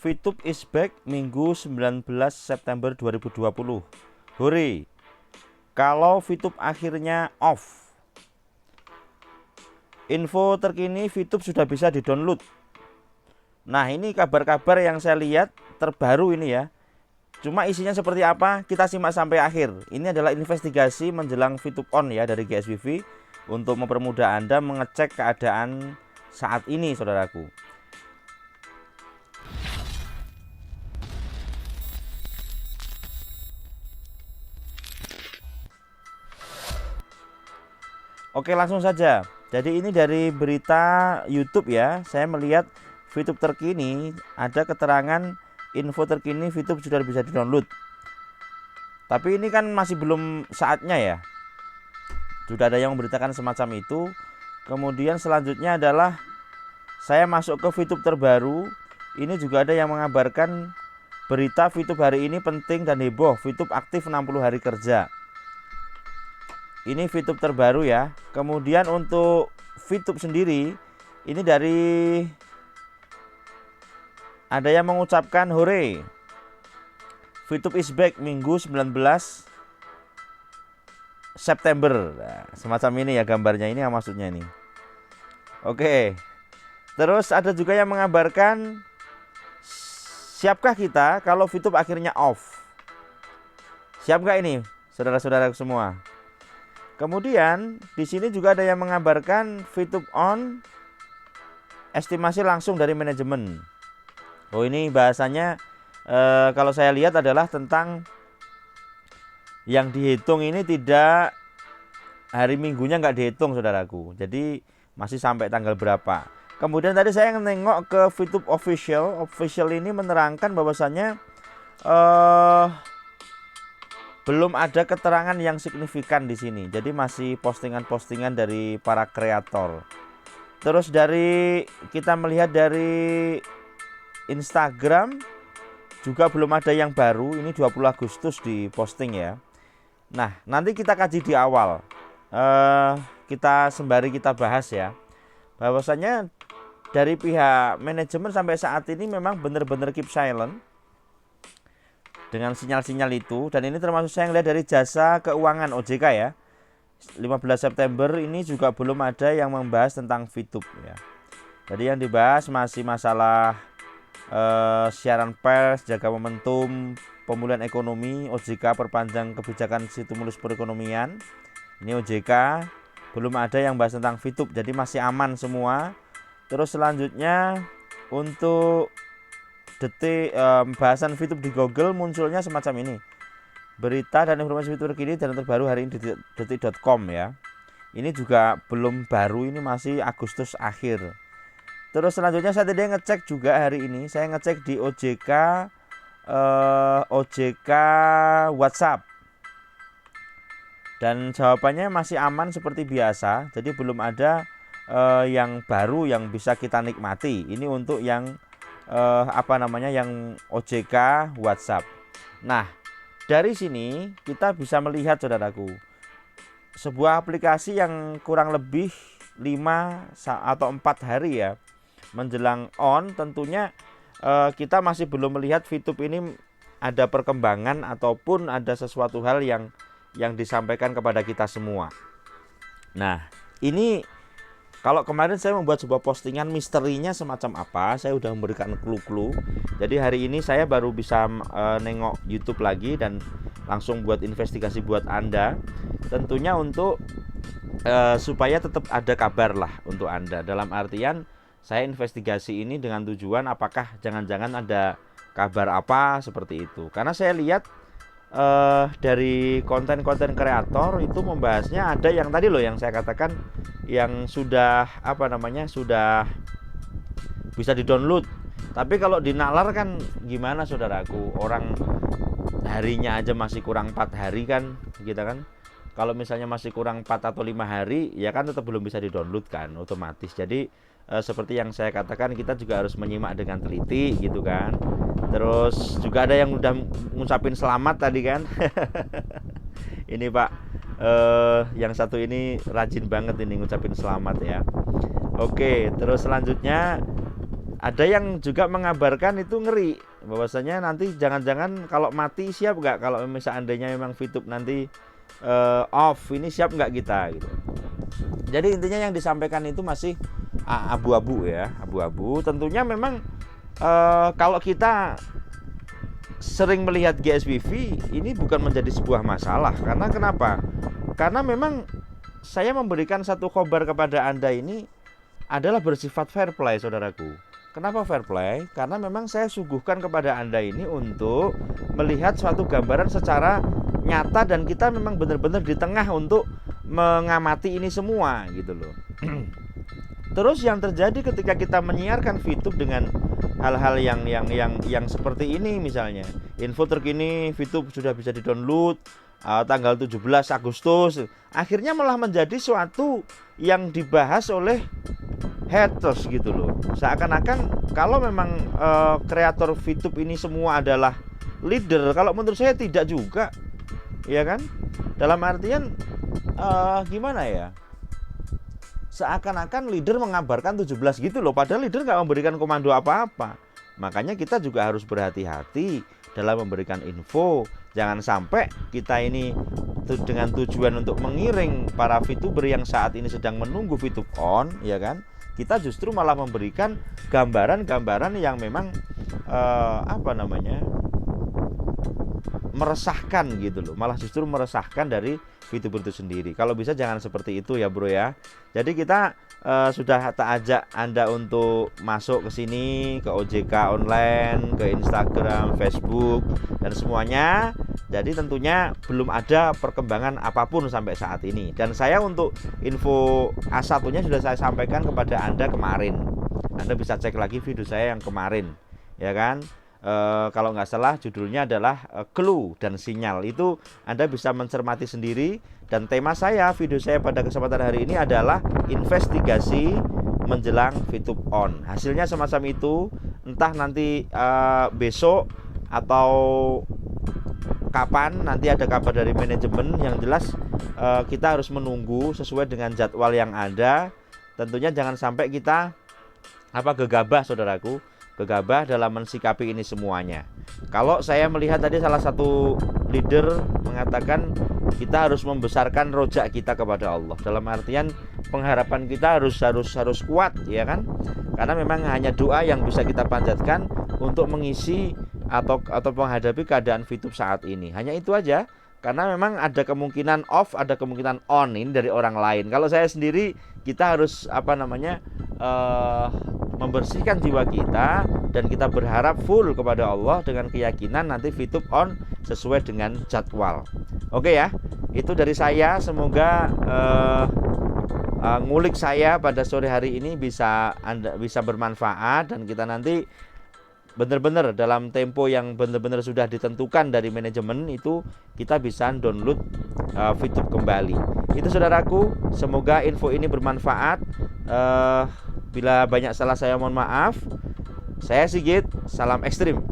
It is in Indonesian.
VTube is back Minggu 19 September 2020. Hore. Kalau VTube akhirnya off. Info terkini VTube sudah bisa di-download. Nah, ini kabar-kabar yang saya lihat terbaru ini ya. Cuma isinya seperti apa kita simak sampai akhir. Ini adalah investigasi menjelang VTube on ya dari GSWV untuk mempermudah Anda mengecek keadaan saat ini, saudaraku. Oke, langsung saja. Jadi ini dari berita YouTube ya. Saya melihat VTube terkini ada keterangan info terkini VTube sudah bisa di-download. Tapi ini kan masih belum saatnya ya. Sudah ada yang memberitakan semacam itu. Kemudian selanjutnya adalah saya masuk ke VTube terbaru. Ini juga ada yang mengabarkan berita VTube hari ini penting dan heboh. VTube aktif 60 hari kerja. Ini VTube terbaru ya. Kemudian untuk VTube sendiri, ini dari ada yang mengucapkan hore. VTube is back Minggu 19 September. Nah, semacam ini ya gambarnya, ini maksudnya ini. Oke. Terus ada juga yang mengabarkan, siapkah kita kalau VTube akhirnya off? Siap nggak ini, saudara-saudara semua? Kemudian di sini juga ada yang mengabarkan VTube on, estimasi langsung dari manajemen. Oh, ini bahasanya kalau saya lihat adalah tentang yang dihitung ini tidak hari minggunya nggak dihitung, saudaraku. Jadi masih sampai tanggal berapa. Kemudian tadi saya nengok ke VTube official ini menerangkan bahwasannya belum ada keterangan yang signifikan di sini. Jadi masih postingan-postingan dari para kreator. Terus dari kita melihat dari Instagram juga belum ada yang baru. Ini 20 Agustus di posting ya. Nah, nanti kita kaji di awal. Kita sembari kita bahas ya. Bahwasanya dari pihak manajemen sampai saat ini memang benar-benar keep silent dengan sinyal-sinyal itu, dan ini termasuk saya melihat dari jasa keuangan OJK ya. 15 September ini juga belum ada yang membahas tentang VTube ya. Jadi yang dibahas masih masalah siaran pers, jaga momentum, pemulihan ekonomi, OJK perpanjang kebijakan stimulus perekonomian. Ini OJK, belum ada yang bahas tentang VTube, jadi masih aman semua. Terus selanjutnya untuk bahasan VTube di Google munculnya semacam ini. Berita dan informasi VTube terkini dan terbaru hari ini di detik.com ya. Ini juga belum baru, ini masih Agustus akhir. Terus selanjutnya saya tadi ngecek juga hari ini, saya ngecek di OJK WhatsApp. Dan jawabannya masih aman seperti biasa. Jadi belum ada yang baru yang bisa kita nikmati. Ini untuk yang yang OJK WhatsApp. Nah, dari sini kita bisa melihat, saudaraku, sebuah aplikasi yang kurang lebih 5 atau 4 hari ya menjelang on. Tentunya kita masih belum melihat VTube ini ada perkembangan ataupun ada sesuatu hal yang disampaikan kepada kita semua. Nah, ini kalau kemarin saya membuat sebuah postingan misterinya semacam apa, saya sudah memberikan clue-clue. Jadi hari ini saya baru bisa nengok YouTube lagi dan langsung buat investigasi buat Anda. Tentunya untuk supaya tetap ada kabar lah untuk Anda. Dalam artian saya investigasi ini dengan tujuan apakah jangan-jangan ada kabar apa seperti itu. Karena saya lihat dari konten-konten kreator itu membahasnya ada yang tadi loh yang saya katakan yang sudah sudah bisa di-download. Tapi kalau dinalar kan gimana, saudaraku? Orang harinya aja masih kurang 4 hari kan, gitu kan? Kalau misalnya masih kurang 4 atau 5 hari ya kan tetap belum bisa di-download kan otomatis. Jadi seperti yang saya katakan, kita juga harus menyimak dengan teliti gitu kan. Terus juga ada yang udah ngucapin selamat tadi kan. Ini Pak, yang satu ini rajin banget ini ngucapin selamat ya. Oke, terus selanjutnya Ada yang juga mengabarkan itu ngeri, bahwasanya nanti jangan-jangan kalau mati siap nggak, kalau misalnya memang VTube nanti off, ini siap nggak kita gitu. Jadi intinya yang disampaikan itu masih abu-abu ya, abu-abu. Tentunya memang kalau kita sering melihat GSPV ini bukan menjadi sebuah masalah, karena kenapa? Karena memang saya memberikan satu khobar kepada Anda ini adalah bersifat fair play, saudaraku. Kenapa fair play? Karena memang saya suguhkan kepada Anda ini untuk melihat suatu gambaran secara nyata, dan kita memang benar-benar di tengah untuk mengamati ini semua gitu loh. Terus yang terjadi ketika kita menyiarkan VTube dengan hal-hal yang seperti ini, misalnya info terkini VTube sudah bisa didownload tanggal 17 Agustus, akhirnya malah menjadi suatu yang dibahas oleh haters gitu loh. Seakan-akan kalau memang kreator VTube ini semua adalah leader, kalau menurut saya tidak juga, ya kan? Dalam artian gimana ya? Seakan-akan leader mengabarkan 17 gitu loh, padahal leader nggak memberikan komando apa-apa. Makanya kita juga harus berhati-hati dalam memberikan info. Jangan sampai kita ini dengan tujuan untuk mengiring para VTuber yang saat ini sedang menunggu VTube on, ya kan? Kita justru malah memberikan gambaran-gambaran yang memang meresahkan gitu loh, malah justru meresahkan dari VTuber itu sendiri. Kalau bisa jangan seperti itu ya bro ya. Jadi kita sudah tak ajak Anda untuk masuk ke sini, ke OJK online, ke Instagram, Facebook dan semuanya. Jadi tentunya belum ada perkembangan apapun sampai saat ini. Dan saya untuk info A1-nya sudah saya sampaikan kepada Anda kemarin. Anda bisa cek lagi video saya yang kemarin, ya kan? Kalau nggak salah judulnya adalah clue dan sinyal. Itu Anda bisa mencermati sendiri. Dan tema saya, video saya pada kesempatan hari ini adalah investigasi menjelang VTube on. Hasilnya semacam itu. Entah nanti besok atau kapan, nanti ada kabar dari manajemen. Yang jelas kita harus menunggu sesuai dengan jadwal yang ada. Tentunya jangan sampai kita gegabah, saudaraku, gegabah dalam mensikapi ini semuanya. Kalau saya melihat tadi salah satu leader mengatakan kita harus membesarkan rojak kita kepada Allah. Dalam artian pengharapan kita harus kuat, ya kan? Karena memang hanya doa yang bisa kita panjatkan untuk mengisi atau menghadapi keadaan VTube saat ini. Hanya itu aja. Karena memang ada kemungkinan off, ada kemungkinan on ini dari orang lain. Kalau saya sendiri, kita harus membersihkan jiwa kita, dan kita berharap full kepada Allah dengan keyakinan nanti VTube on sesuai dengan jadwal. Oke ya, itu dari saya. Semoga ngulik saya pada sore hari ini bisa bermanfaat, dan kita nanti benar-benar dalam tempo yang benar-benar sudah ditentukan dari manajemen itu kita bisa download VTube kembali. Itu saudaraku, semoga info ini bermanfaat. Bila banyak salah saya mohon maaf. Saya Sigit, salam ekstrim.